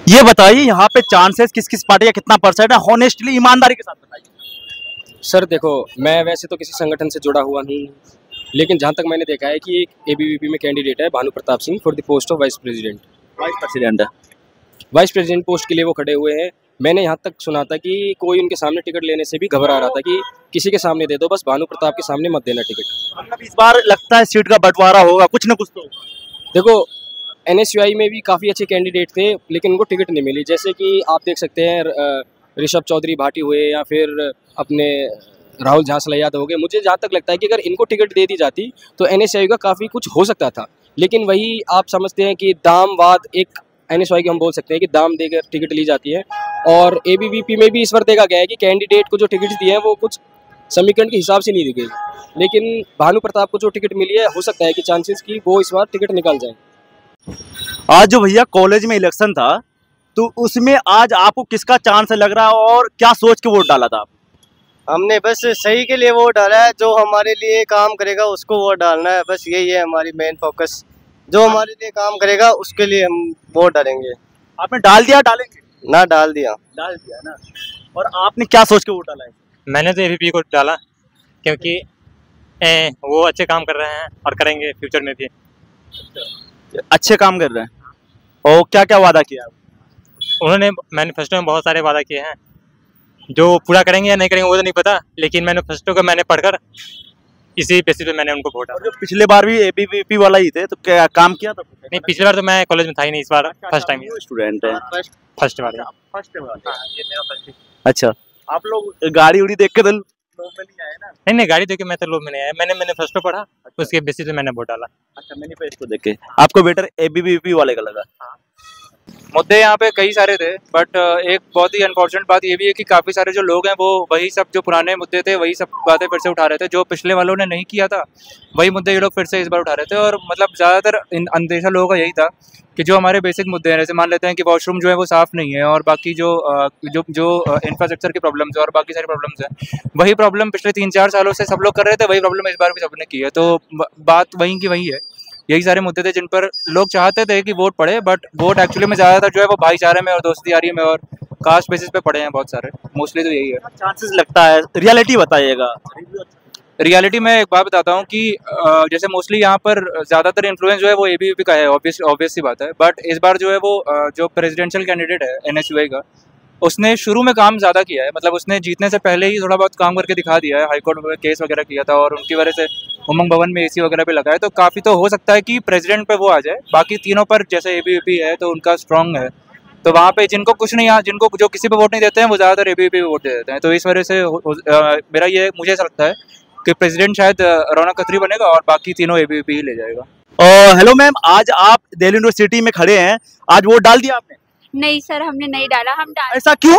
ये बताइए यहाँ पे चांसेस किस किस पार्टी का कितना परसेंट है, हॉनेस्टली ईमानदारी के साथ बताइए। सर देखो, मैं वैसे तो किसी संगठन से जुड़ा हुआ नहीं, लेकिन जहाँ तक मैंने देखा है कि एक एबीवीपी में कैंडिडेट है Bhanu Pratap Singh for the post of vice president. Vice president है। वाइस प्रेसिडेंट पोस्ट के लिए वो खड़े हुए हैं। मैंने यहाँ तक सुना था कि कोई उनके सामने टिकट लेने से भी घबरा रहा था कि किसी के सामने दे दो, बस भानु प्रताप के सामने मत देना टिकट। मतलब इस बार लगता है सीट का बंटवारा होगा, कुछ न कुछ तो होगा। देखो, एनएसयूआई में भी काफ़ी अच्छे कैंडिडेट थे, लेकिन उनको टिकट नहीं मिली। जैसे कि आप देख सकते हैं ऋषभ चौधरी भाटी हुए या फिर अपने राहुल झांसला यादव हो गए। मुझे जहाँ तक लगता है कि अगर इनको टिकट दे दी जाती तो एनएसयूआई का काफ़ी कुछ हो सकता था, लेकिन वही आप समझते हैं कि दामवाद एक एनएसयूआई की हम बोल सकते हैं कि दाम देकर टिकट ली जाती है। और एबीवीपी में भी इस बार देखा गया है कि कैंडिडेट को जो टिकट दिए हैं वो कुछ समीकरण के हिसाब से नहीं दी गई, लेकिन भानु प्रताप को जो टिकट मिली है हो सकता है कि चांसेस की वो इस बार टिकट निकाल जाए। आज जो भैया कॉलेज में इलेक्शन था, तो उसमें आज आपको किसका चांस लग रहा है और क्या सोच के वोट डाला था आप? हमने बस सही के लिए वोट डाला है, जो हमारे लिए काम करेगा उसको वोट डालना है, बस यही है हमारी मेन फोकस। जो हमारे लिए काम करेगा उसके लिए हम वोट डालेंगे। आपने डाल दिया, डालेंगे? ना डाल दिया। डाल दिया ना। और आपने क्या सोच के वोट डाला है? मैंने तो एबीपी को डाला, क्योंकि वो अच्छे काम कर रहे हैं और करेंगे फ्यूचर में भी। अच्छे काम कर रहे हैं। और क्या क्या वादा किया? उन्होंने मैनिफेस्टो में बहुत सारे वादा किए हैं, जो पूरा करेंगे या नहीं करेंगे वो तो नहीं पता, लेकिन मैनिफेस्टो को मैंने पढ़कर इसी बेसिस पे मैंने उनको वोट डाला। जो पिछले बार भी एबीवीपी वाला ही थे, तो क्या काम किया था? नहीं, पिछली बार तो मैं कॉलेज में था ही नहीं, इस बार फर्स्ट टाइम स्टूडेंट है। फर्स्ट बार। अच्छा, आप लोग गाड़ी उड़ी देख के तो लोग में नहीं आए ना? नहीं, गाड़ी देख के मैं तो लोग में नहीं आया, मैंने मैनिफेस्टो पढ़ा, उसके बेसिस पे मैंने वोट डाला। अच्छा, मैनिफेस्टो देख के आपको बेटर एबीवीपी वाले का लगा? मुद्दे यहाँ पे कई सारे थे, बट एक बहुत ही अनफॉर्चुनेट बात ये भी है कि काफ़ी सारे जो लोग हैं वो वही सब जो पुराने मुद्दे थे वही सब बातें फिर से उठा रहे थे। जो पिछले वालों ने नहीं किया था वही मुद्दे ये लोग फिर से इस बार उठा रहे थे। और मतलब ज़्यादातर अंदेशा लोगों का यही था कि जो हमारे बेसिक मुद्दे हैं, जैसे मान लेते हैं कि वॉशरूम जो है वो साफ़ नहीं है, और बाकी जो इंफ्रास्ट्रक्चर की प्रॉब्लम्स है और बाकी सारी प्रॉब्लम्स हैं, वही प्रॉब्लम पिछले 3-4 सालों से सब लोग कर रहे थे, वही प्रॉब्लम इस बार भी सबने की है। तो बात वहीं की वही है। यही सारे मुद्दे थे जिन पर लोग चाहते थे कि वोट पड़े, बट वोट एक्चुअली में ज़्यादातर जो है वो भाईचारे में और दोस्ती में और कास्ट बेसिस पे पड़े हैं बहुत सारे। मोस्टली तो यही है। चांसेस लगता है, रियलिटी बताइएगा। रियलिटी में एक बात बताता हूँ कि जैसे मोस्टली यहाँ पर ज़्यादातर इन्फ्लुएंस जो है वो एबीवीपी का है, ऑब्वियस सी बात है। बट इस बार जो है वो जो प्रेसिडेंशियल कैंडिडेट है एनएसयूआई का, उसने शुरू में काम ज़्यादा किया है। मतलब उसने जीतने से पहले ही थोड़ा बहुत काम करके दिखा दिया है, हाईकोर्ट में केस वगैरह किया था और उनकी वजह से उमंग भवन में एसी वगैरह भी लगा है। तो काफ़ी तो हो सकता है कि प्रेसिडेंट पे वो आ जाए। बाकी तीनों पर जैसे एबीवीपी है तो उनका स्ट्रॉन्ग है, तो वहाँ पे जिनको कुछ नहीं, जिनको जो किसी पे वोट नहीं देते हैं वो ज़्यादातर एबीवीपी पे वोट दे देते हैं। तो इस वजह से मुझे ऐसा लगता है कि प्रेसिडेंट शायद रौनक खत्री बनेगा और बाकी तीनों एबीवीपी ही ले जाएगा। हेलो मैम, आज आप दिल्ली यूनिवर्सिटी में खड़े हैं, आज वोट डाल दिया आपने? नहीं सर, हमने नहीं डाला। ऐसा क्यों?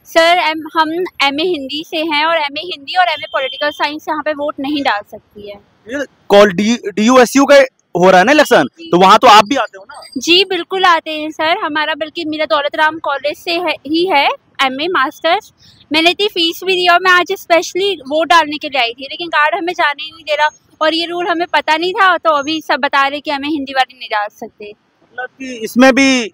सर हम एमए हिंदी से हैं और एमए हिंदी और एमए पॉलिटिकल साइंस यहाँ पे वोट नहीं डाल सकती है। कॉल डीयूएसयू का हो रहा है ना इलेक्शन, तो वहाँ तो आप भी आते हो ना? जी बिल्कुल आते हैं सर, हमारा बल्कि मेरा दौलत राम कॉलेज से ही है एमए मास्टर्स। मैंने इतनी फीस भी दी और मैं आज स्पेशली वोट डालने के लिए आई थी, लेकिन गार्ड हमें जाने ही नहीं दे रहा और ये रूल हमें पता नहीं था, तो अभी सब बता रहे कि हमें हिंदी वाले नहीं डाल सकते। मतलब कि इसमें भी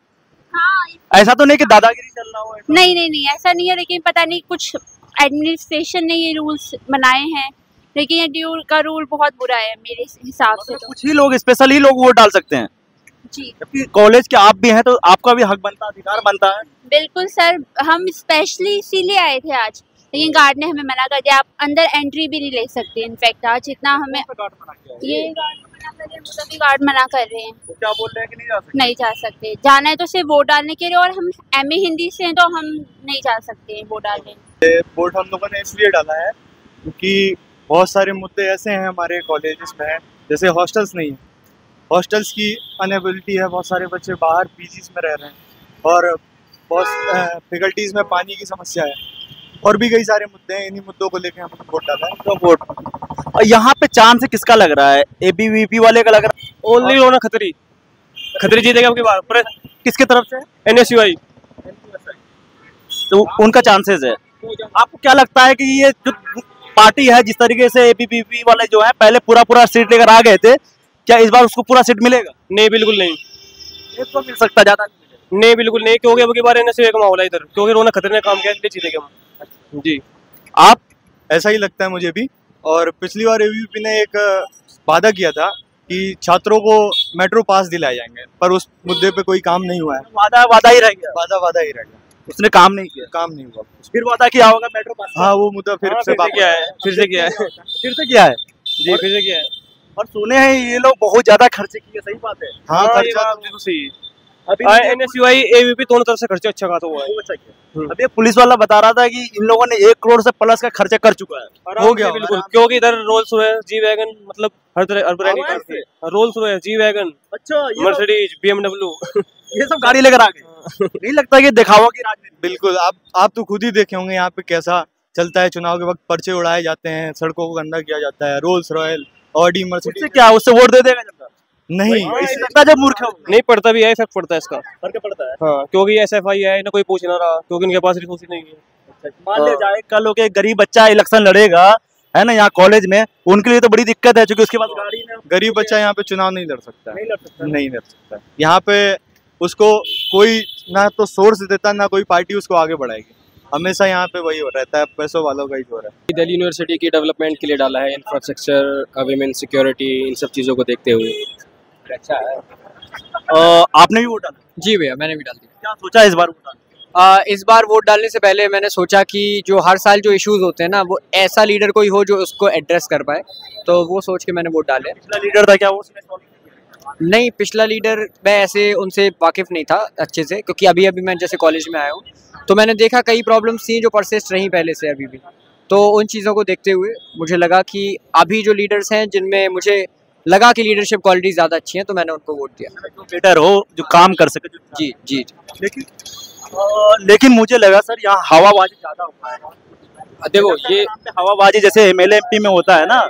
हाँ, ऐसा तो नहीं कि दादागिरी चल रहा हो? नहीं ऐसा नहीं है, लेकिन पता नहीं कुछ एडमिनिस्ट्रेशन ने ये रूल्स बनाए हैं, लेकिन ये का रूल बहुत बुरा है मेरे हिसाब से। तो कुछ ही लोग, स्पेशल ही लोग वोट डाल सकते हैं जी, जबकि कॉलेज के आप भी हैं तो आपका भी हक बनता है, अधिकार बनता है। बिल्कुल सर, हम स्पेशली इसीलिए आए थे आज, लेकिन गार्ड ने हमें मना कर दिया, आप अंदर एंट्री भी नहीं ले सकते। इनफैक्ट आज इतना हमें ये गार्ड मना कर रहे हैं, सभी गार्ड मना कर रहे हैं। तो क्या बोल रहे हैं कि नहीं जा सकते? नहीं जा सकते, जाना है तो सिर्फ वोट डालने के लिए, और हम एमए हिंदी से हैं तो हम नहीं जा सकते वोट डालने। वोट हम लोगों ने इसलिए डाला है क्योंकि बहुत सारे मुद्दे ऐसे हैं हमारे कॉलेजेस में, जैसे हॉस्टल्स नहीं है, हॉस्टल्स की अनएबिलिटी है, बहुत सारे बच्चे बाहर पीजीज में रह रहे हैं और बहुत फैकल्टीज़ में पानी की समस्या है और भी कई सारे मुद्दे हैं। इन्हीं मुद्दों को लेकर हमने वोट डाला है। तो वोट और यहाँ पे चांस किसका लग रहा है? एबीवीपी वाले का लग रहा है? ओनली रौनक खत्री जीतेगा आपकी बार पर। किसके तरफ से? एनएसयूआई। तो उनका चांसेस है। आपको क्या लगता है कि ये जो पार्टी है, जिस तरीके से एबीवीपी वाले जो है पहले पूरा सीट लेकर आ गए थे, क्या इस बार उसको पूरा सीट मिलेगा? नहीं, बिल्कुल नहीं। एक तो मिल सकता, ज्यादा नहीं मिलेगा। नहीं बिल्कुल नहीं, क्योंकि अब की बार एनएसयूआई का माहौल है इधर, क्योंकि उन्होंने खतरनाक काम किया, इसलिए जीतेंगे हम जी। आप? ऐसा ही लगता है मुझे भी। और पिछली बार एबीवीपी ने एक वादा किया था कि छात्रों को मेट्रो पास दिलाए जाएंगे, पर उस मुद्दे पे कोई काम नहीं हुआ है। वादा ही रह गया, वादा ही रह गया, उसने काम नहीं किया। काम नहीं हुआ। फिर वादा किया होगा मेट्रो पास। हाँ, वो मुद्दा फिर से किया है, फिर से किया है फिर से किया है जी, फिर से किया है। और सुने हैं ये लोग बहुत ज्यादा खर्चे किए, सही बात है? हाँ, ये खर्चा बात बिल्कुल सही है। अभी एनएसयूआई एबीवीपी दोनों तरफ से खर्चा अच्छा खासा हुआ है। अच्छा किया। अभी एक पुलिस वाला बता रहा था कि इन लोगों ने 1 करोड़ से प्लस का खर्चा कर चुका है। हो गया बिल्कुल, क्योंकि इधर रोल्स रॉयस, जी वैगन, मतलब हर तरह हर ब्रांड की कार है। रोल्स रॉयस, जी वैगन, अच्छा, मर्सिडीज, बीएमडब्ल्यू ये सब गाड़ी लेकर आ गए। नहीं लगता कि दिखावा की राजनीति? बिल्कुल। आप तो खुद ही देखे होंगे यहाँ पे कैसा चलता है। चुनाव के वक्त पर्चे उड़ाए जाते हैं, सड़कों को गंदा किया जाता है। Rolls Royce, Audi, Mercedes. उससे क्या, उससे वोट दे देगा जनता? नहीं, इससे लगता है जब मूर्ख है। नहीं पड़ता भी है, इफेक्ट पड़ता है इसका। फर्क पड़ता है। हाँ, क्योंकि एसएफआई है, इन्हें कोई पूछ ना रहा, क्योंकि इनके पास रिसोर्स नहीं है। मान लिया जाए कल को एक गरीब बच्चा इलेक्शन लड़ेगा, है ना, यहाँ कॉलेज में, उनके लिए तो बड़ी दिक्कत है, क्योंकि उसके पास गाड़ी नहीं। गरीब बच्चा यहाँ पे चुनाव नहीं लड़ सकता है। नहीं लड़ सकता। नहीं लड़ सकता है। यहाँ पे उसको कोई ना तो सोर्स देता, ना कोई पार्टी उसको आगे बढ़ाएगी। हमेशा यहाँ पे वही हो रहता है, पैसों वालों का ही हो रहा है। दिल्ली यूनिवर्सिटी की डेवलपमेंट के लिए डाला है, इंफ्रास्ट्रक्चर, विमेन सिक्योरिटी, इन सब चीज़ों को देखते हुए। अच्छा है। आपने भी वोट डाला? जी भैया, मैंने भी डाल दिया। क्या सोचा इस बार वोट डालने? इस बार वोट डालने से पहले मैंने सोचा कि जो हर साल जो इश्यूज होते हैं ना, वो ऐसा लीडर कोई हो जो उसको एड्रेस कर पाए, तो वो सोच के मैंने वोट डाले। पिछला लीडर था क्या वो उसने solve किया? नहीं, पिछला लीडर मैं ऐसे उनसे वाकिफ़ नहीं था अच्छे से, क्योंकि अभी अभी मैं जैसे कॉलेज में आया हूँ, तो मैंने देखा कई प्रॉब्लम्स थी जो परसिस्ट रहीं पहले से अभी भी। तो उन चीज़ों को देखते हुए मुझे लगा कि अभी जो लीडर्स हैं, जिनमें मुझे लगा कि लीडरशिप क्वालिटी ज़्यादा अच्छी हैं, तो मैंने उनको वोट दिया। जो बेटर हो, जो काम कर सके। जी जी। लेकिन मुझे लगा सर यहाँ हवाबाजी ज्यादा होता है। देखो ये हवाबाजी जैसे एमएलए एमपी में होता है ना,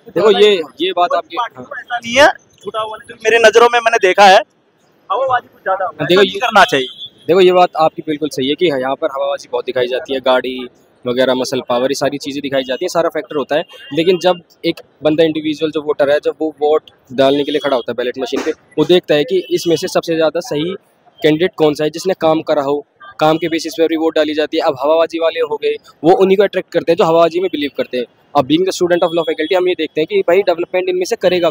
देखो ये बात आपकी, ऐसा नहीं है, झूठा हुआ नहीं, मेरे नजरों में मैंने देखा है हवाबाजी कुछ ज्यादा होता है। देखो, ये करना चाहिए। देखो ये बात आपकी बिल्कुल सही है कि यहाँ पर हवाबाजी बहुत दिखाई जाती है, गाड़ी वगैरह, मसल पावर, ये सारी चीज़ें दिखाई जाती है, सारा फैक्टर होता है। लेकिन जब एक बंदा इंडिविजुअल जो वोटर है, जब वो वोट डालने के लिए खड़ा होता है बैलेट मशीन पे, वो देखता है कि इसमें से सबसे ज़्यादा सही कैंडिडेट कौन सा है, जिसने काम करा हो, काम के बेसिस पर भी वोट डाली जाती है। अब हवाबाजी वाले हो गए, वो उन्हीं को अट्रैक्ट करते हैं जो हवाबाजी में बिलीव करते हैं। अब being the student of law faculty हम ये देखते हैं कि भाई डेवलपमेंट इनमें से करेगा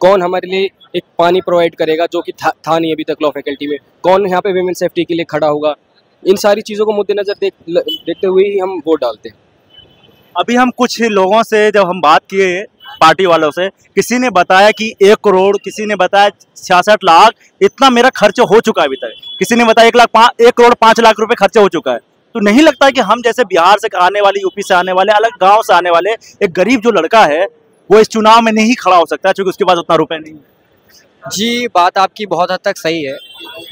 कौन हमारे लिए एक पानी प्रोवाइड करेगा जो कि था नहीं अभी तक लॉ फैकल्टी में, कौन यहाँ पे विमेन सेफ्टी के लिए खड़ा होगा। इन सारी चीज़ों को मद्देनजर देखते हुए ही हम वोट डालते हैं। अभी हम कुछ लोगों से जब हम बात किए, पार्टी वालों से, किसी ने बताया कि 1 करोड़, किसी ने बताया 66 लाख, इतना मेरा खर्च हो चुका है अभी तक। किसी ने बताया 1 करोड़ 5 लाख रुपए खर्चा हो चुका है। तो नहीं लगता कि हम जैसे बिहार से आने वाले, यूपी से आने वाले, अलग गांव से आने वाले एक गरीब जो लड़का है, वो इस चुनाव में नहीं खड़ा हो सकता क्योंकि उसके पास उतना रुपए नहीं है? जी, बात आपकी बहुत हद तक सही है,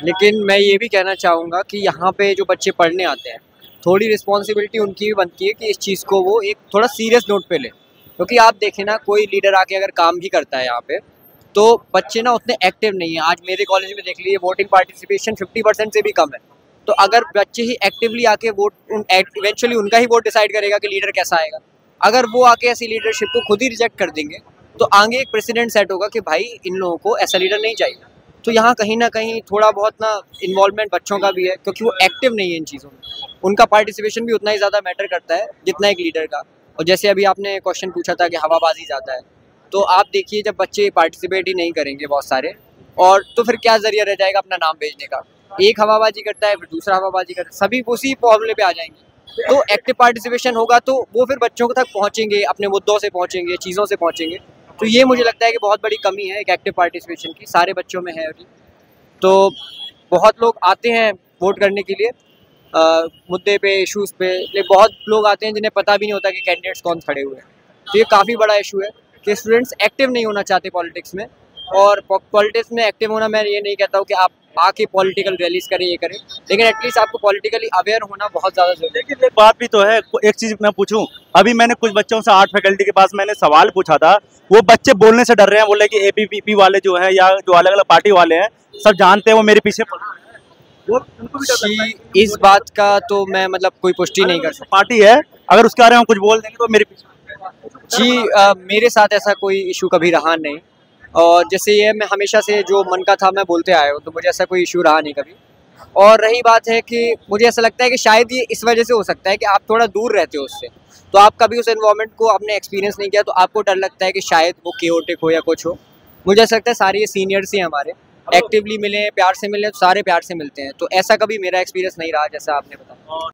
लेकिन मैं ये भी कहना चाहूँगा कि यहाँ पे जो बच्चे पढ़ने आते हैं, थोड़ी रिस्पॉन्सिबिलिटी उनकी भी बनती है कि इस चीज़ को वो एक थोड़ा सीरियस नोट पे लें। क्योंकि आप देखें ना, कोई लीडर आके अगर काम भी करता है यहाँ पे, तो बच्चे ना उतने एक्टिव नहीं है। आज मेरे कॉलेज में देख लीजिए, वोटिंग पार्टिसिपेशन 50% से भी कम है। तो अगर बच्चे ही एक्टिवली आके इवेंचुअली उनका ही वोट डिसाइड करेगा कि लीडर कैसा आएगा। अगर वो आके ऐसी लीडरशिप को खुद ही रिजेक्ट कर देंगे, तो आगे एक प्रेसिडेंट सेट होगा कि भाई इन लोगों को ऐसा लीडर नहीं चाहिए। तो यहाँ कहीं ना कहीं थोड़ा बहुत ना इन्वॉल्वमेंट बच्चों का भी है, क्योंकि वो एक्टिव नहीं है इन चीज़ों में। उनका पार्टिसिपेशन भी उतना ही ज़्यादा मैटर करता है जितना एक लीडर का। और जैसे अभी आपने क्वेश्चन पूछा था कि हवाबाजी ज़्यादा है, तो आप देखिए जब बच्चे पार्टिसिपेट ही नहीं करेंगे बहुत सारे, और तो फिर क्या ज़रिया रह जाएगा अपना नाम भेजने का। एक हवाबाजी करता है, फिर दूसरा हवाबाजी करता है, सभी उसी फॉर्मूले पे आ जाएंगे। तो एक्टिव पार्टिसिपेशन होगा तो वो फिर बच्चों तक पहुँचेंगे, अपने मुद्दों से पहुँचेंगे, चीज़ों से पहुँचेंगे। तो ये मुझे लगता है कि बहुत बड़ी कमी है एक एक्टिव पार्टिसिपेशन की, सारे बच्चों में है अभी। तो बहुत लोग आते हैं वोट करने के लिए मुद्दे पे, इश्यूज़ पे, लेकिन बहुत लोग आते हैं जिन्हें पता भी नहीं होता कि कैंडिडेट्स कौन खड़े हुए हैं। तो ये काफ़ी बड़ा इशू है कि स्टूडेंट्स एक्टिव नहीं होना चाहते पॉलिटिक्स में। और पॉलिटिक्स में एक्टिव होना, मैं ये नहीं कहता हूँ कि आप आके पॉलिटिकल रैलीज करें, ये करें, लेकिन एटलीस्ट आपको पॉलिटिकली अवेयर होना बहुत ज़्यादा जरूरी है। लेकिन एक बात भी तो है, एक चीज़ मैं पूछूं, अभी मैंने कुछ बच्चों से आर्ट फैकल्टी के पास मैंने सवाल पूछा था, वो बच्चे बोलने से डर रहे हैं। बोले कि एबीवीपी वाले जो हैं या जो अलग अलग पार्टी वाले हैं, सब जानते हैं वो मेरे पीछे पड़ रहे हैं। वो उनको भी डर लगता है कि इस बात का तो मैं मतलब कोई पुष्टि नहीं कर सकता। पार्टी है, अगर उसके बारे में कुछ बोल देंगे तो मेरे पीछे। जी, मेरे साथ ऐसा कोई इशू कभी रहा नहीं। और जैसे ये मैं हमेशा से जो मन का था मैं बोलते आया हूँ, तो मुझे ऐसा कोई इशू रहा नहीं कभी। और रही बात है कि मुझे ऐसा लगता है कि शायद ये इस वजह से हो सकता है कि आप थोड़ा दूर रहते हो उससे, तो आप कभी उस एनवायरनमेंट को आपने एक्सपीरियंस नहीं किया, तो आपको डर लगता है कि शायद वो केओटिक हो या कुछ हो। मुझे ऐसा लगता है सारे ये सीनियर्स ही हमारे एक्टिवली मिले, प्यार से मिले, तो सारे प्यार से मिलते हैं, तो ऐसा कभी मेरा एक्सपीरियंस नहीं रहा जैसा आपने बताया।